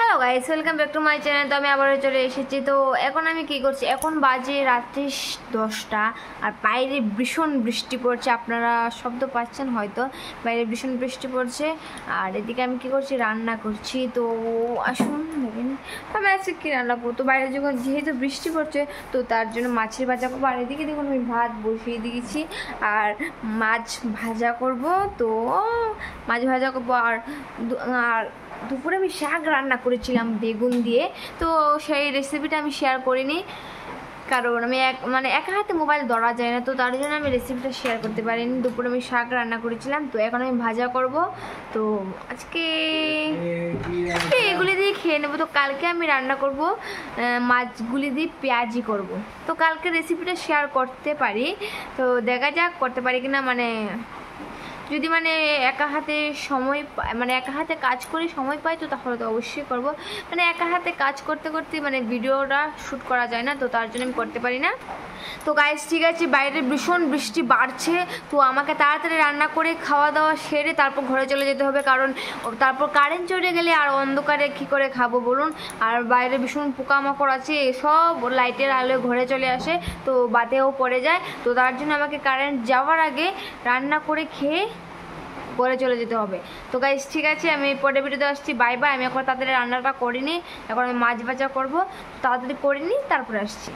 Hello guys, welcome back to my channel. তো আমি আবারও চলে এসেছি। তো এখন আমি কি করছি, এখন বাজে রাত্রি 10টা আর বাইরে ভীষণ বৃষ্টি পড়ছে। আপনারা শব্দ পাচ্ছেন হয়তো, বাইরে ভীষণ বৃষ্টি পড়ছে। আর এদিকে আমি কি করছি, রান্না করছি। তো আসুন দেখেন আমি আজকে কী রান্না করবো। তো বাইরে যখন যেহেতু বৃষ্টি পড়ছে তো তার জন্য মাছের ভাজা করবো। আর এদিকে দেখুন আমি ভাত বসিয়ে দিয়েছি আর মাছ ভাজা করব। তো মাছ ভাজা করবো আর দুপুরে আমি শাক রান্না করেছিলাম বেগুন দিয়ে। তো সেই রেসিপিটা আমি শেয়ার করিনি, কারণ আমি একা হাতে মোবাইল ধরা যায় না, তো তার জন্য আমি রেসিপিটা শেয়ার করতে পারিনি। দুপুরে আমি শাক রান্না করেছিলাম, তো এখন আমি ভাজা করব। তো আজকে এগুলি দিয়ে খেয়ে নেবো। তো কালকে আমি রান্না করব মাছগুলি দিয়ে পেঁয়াজি করব। তো কালকে রেসিপিটা শেয়ার করতে পারি, তো দেখা যাক করতে পারি কিনা। যদি একা হাতে সময় একা হাতে কাজ করে সময় পাই তো তাহলে তো অবশ্যই করব। একা হাতে কাজ করতে করতে ভিডিওটা শ্যুট করা যায় না, তো তার জন্য আমি করতে পারি না। তো গাইস ঠিক আছে, বাইরে ভীষণ বৃষ্টি বাড়ছে, তো আমাকে তাড়াতাড়ি রান্না করে খাওয়া দাওয়া সেরে তারপর ঘরে চলে যেতে হবে, কারণ তারপর কারেন্ট চলে গেলে আর অন্ধকারে কী করে খাবো বলুন। আর বাইরে ভীষণ পোকামাকড় আছে, সব লাইটের আলোয় ঘরে চলে আসে, তো বাতেও পড়ে যায়। তো তার জন্য আমাকে কারেন্ট যাওয়ার আগে রান্না করে খেয়ে পরে চলে যেতে হবে। তো গাইস ঠিক আছে, আমি পরে ভিডিওতে আসছি। Bye bye. আমি এখন তাড়াতাড়ি রান্নাটা করিনি, এখন আমি মাছ ভাজা করবো, তাড়াতাড়ি করিনি তারপরে আসছি।